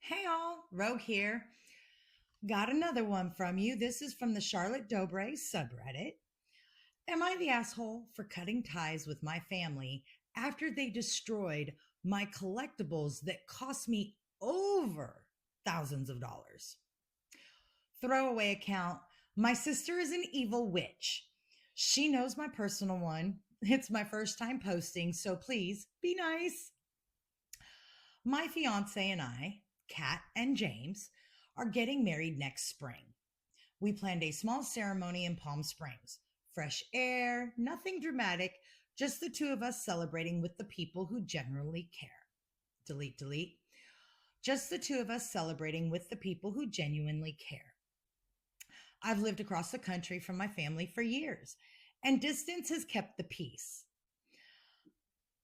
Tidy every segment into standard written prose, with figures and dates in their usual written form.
Hey all, Rogue here. Got another one from you. This is from the Charlotte Dobre subreddit. Am I the asshole for cutting ties with my family after they destroyed my collectibles that cost me over thousands of dollars? Throwaway account. My sister is an evil witch. She knows my personal one. It's my first time posting, so please be nice. My fiance and I, Kat and James, are getting married next spring. We planned a small ceremony in Palm Springs. Fresh air, nothing dramatic, just the two of us celebrating with the people who generally care. Delete, delete. Just the two of us celebrating with the people who genuinely care. I've lived across the country from my family for years, and distance has kept the peace.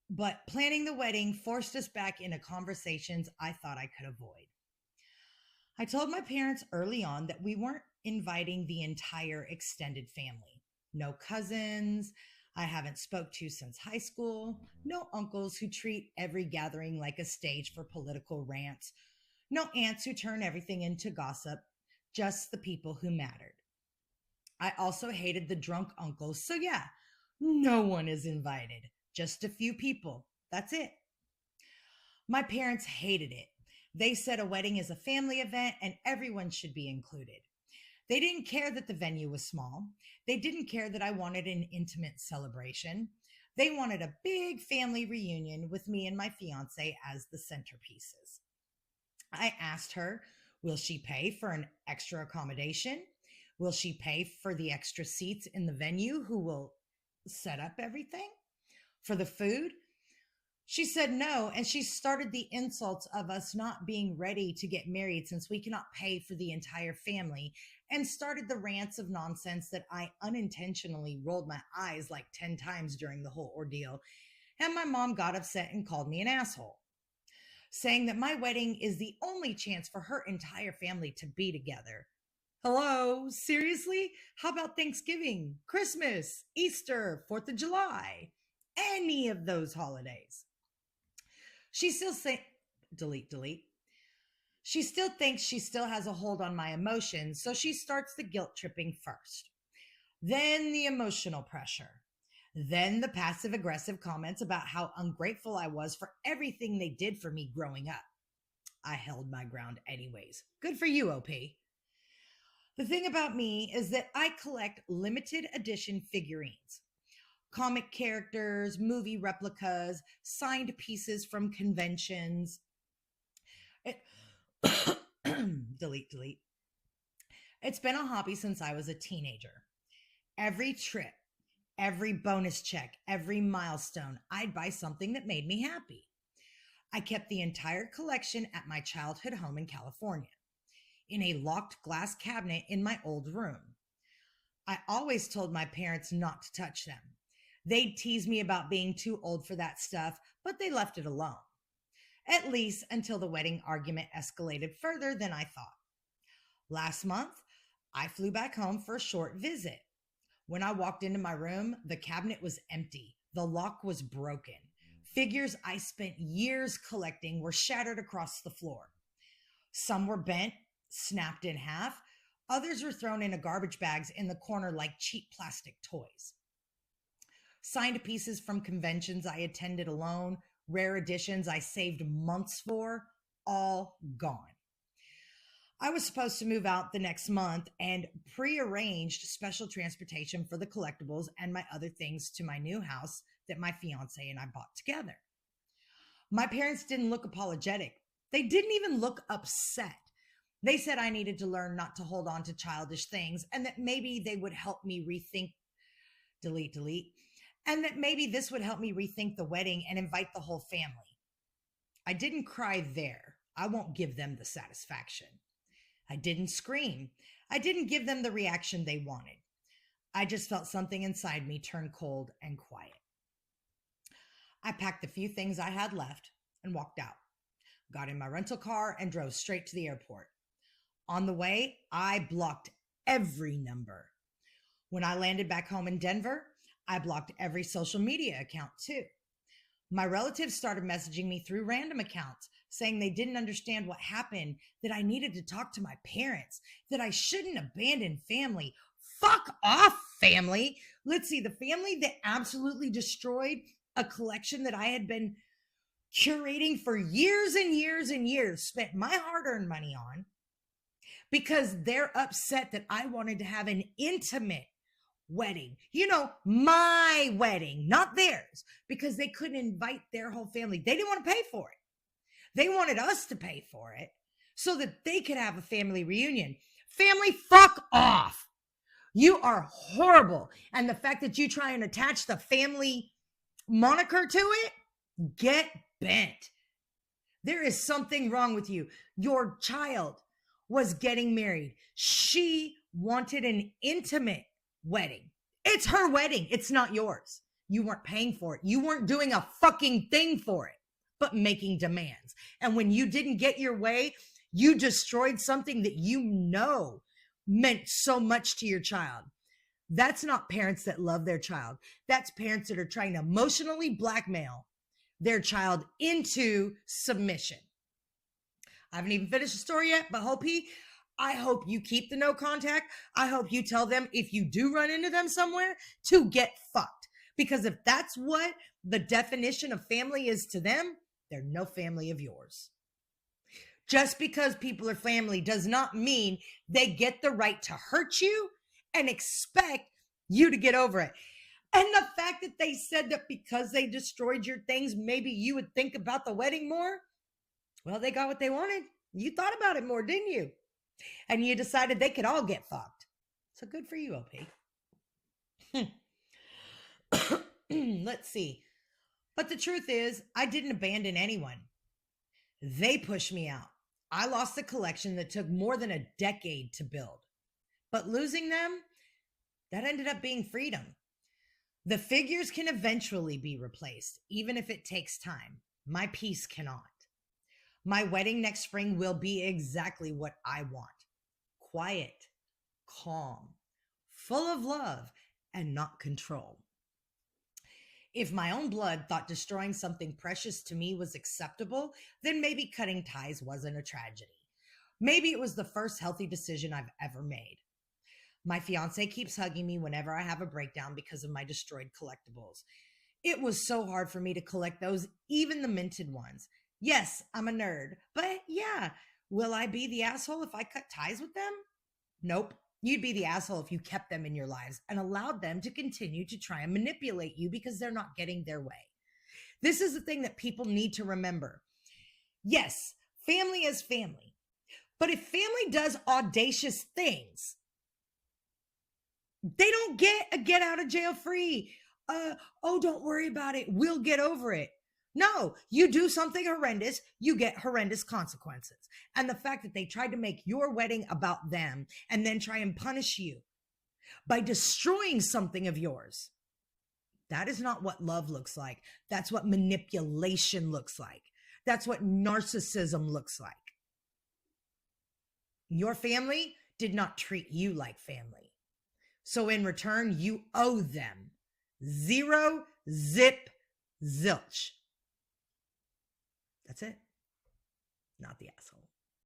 But planning the wedding forced us back into conversations I thought I could avoid. I told my parents early on that we weren't inviting the entire extended family. No cousins I haven't spoke to since high school, no uncles who treat every gathering like a stage for political rants, no aunts who turn everything into gossip, just the people who mattered. I also hated the drunk uncles, so yeah, no one is invited. Just a few people. That's it. My parents hated it. They said a wedding is a family event and everyone should be included. They didn't care that the venue was small. They didn't care that I wanted an intimate celebration. They wanted a big family reunion with me and my fiance as the centerpieces. I asked her, will she pay for an extra accommodation? Will she pay for the extra seats in the venue who will set up everything? For the food? She said no, and she started the insults of us not being ready to get married since we cannot pay for the entire family, and started the rants of nonsense that I unintentionally rolled my eyes like 10 times during the whole ordeal. And my mom got upset and called me an asshole, saying that my wedding is the only chance for her entire family to be together. Hello, seriously? How about Thanksgiving, Christmas, Easter, 4th of July? Any of those holidays. She still say delete, delete. She still thinks she still has a hold on my emotions, so she starts the guilt tripping first. Then the emotional pressure. Then the passive aggressive comments about how ungrateful I was for everything they did for me growing up. I held my ground anyways. Good for you, OP. The thing about me is that I collect limited edition figurines, comic characters, movie replicas, signed pieces from conventions. It, delete, delete. It's been a hobby since I was a teenager. Every trip, every bonus check, every milestone, I'd buy something that made me happy. I kept the entire collection at my childhood home in California, in a locked glass cabinet in my old room. I always told my parents not to touch them. They'd tease me about being too old for that stuff, but they left it alone. At least until the wedding argument escalated further than I thought. Last month, I flew back home for a short visit. When I walked into my room, the cabinet was empty. The lock was broken. Figures I spent years collecting were shattered across the floor. Some were bent, snapped in half. Others were thrown into garbage bags in the corner like cheap plastic toys. Signed pieces from conventions I attended alone, rare editions I saved months for, all gone. I was supposed to move out the next month and prearranged special transportation for the collectibles and my other things to my new house that my fiance and I bought together. My parents didn't look apologetic. They didn't even look upset. They said I needed to learn not to hold on to childish things and that maybe they would help me rethink, delete, delete, and that maybe this would help me rethink the wedding and invite the whole family. I didn't cry there. I won't give them the satisfaction. I didn't scream. I didn't give them the reaction they wanted. I just felt something inside me turn cold and quiet. I packed the few things I had left and walked out, got in my rental car and drove straight to the airport. On the way, I blocked every number. When I landed back home in Denver, I blocked every social media account too. My relatives started messaging me through random accounts saying they didn't understand what happened, that I needed to talk to my parents, that I shouldn't abandon family. Fuck off, family. Let's see, the family that absolutely destroyed a collection that I had been curating for years and years and years, spent my hard-earned money on, because they're upset that I wanted to have an intimate wedding. You know, my wedding, not theirs, because they couldn't invite their whole family. They didn't want to pay for it. They wanted us to pay for it so that they could have a family reunion. Family, fuck off. You are horrible. And the fact that you try and attach the family moniker to it, get bent. There is something wrong with you. Your child was getting married. She wanted an intimate wedding. It's her wedding. It's not yours. You weren't paying for it. You weren't doing a fucking thing for it, but making demands. And when you didn't get your way, you destroyed something that you know meant so much to your child. That's not parents that love their child. That's parents that are trying to emotionally blackmail their child into submission. I haven't even finished the story yet, but I hope you keep the no contact. I hope you tell them if you do run into them somewhere to get fucked. Because if that's what the definition of family is to them, they're no family of yours. Just because people are family does not mean they get the right to hurt you and expect you to get over it. And the fact that they said that because they destroyed your things, maybe you would think about the wedding more. Well, they got what they wanted. You thought about it more, didn't you? And you decided they could all get fucked. So good for you, OP. Let's see. But the truth is, I didn't abandon anyone. They pushed me out. I lost a collection that took more than a decade to build. But losing them, that ended up being freedom. The figures can eventually be replaced, even if it takes time. My piece cannot. My wedding next spring will be exactly what I want. Quiet, calm, full of love, and not control. If my own blood thought destroying something precious to me was acceptable, then maybe cutting ties wasn't a tragedy. Maybe it was the first healthy decision I've ever made. My fiance keeps hugging me whenever I have a breakdown because of my destroyed collectibles. It was so hard for me to collect those, even the minted ones. Yes, I'm a nerd, but yeah, will I be the asshole if I cut ties with them? Nope. You'd be the asshole if you kept them in your lives and allowed them to continue to try and manipulate you because they're not getting their way. This is the thing that people need to remember. Yes, family is family. But if family does audacious things, they don't get a get out of jail free. Oh, don't worry about it. We'll get over it. No, you do something horrendous, you get horrendous consequences. And the fact that they tried to make your wedding about them and then try and punish you by destroying something of yours, that is not what love looks like. That's what manipulation looks like. That's what narcissism looks like. Your family did not treat you like family. So in return, you owe them zero, zip, zilch. That's it. Not the asshole.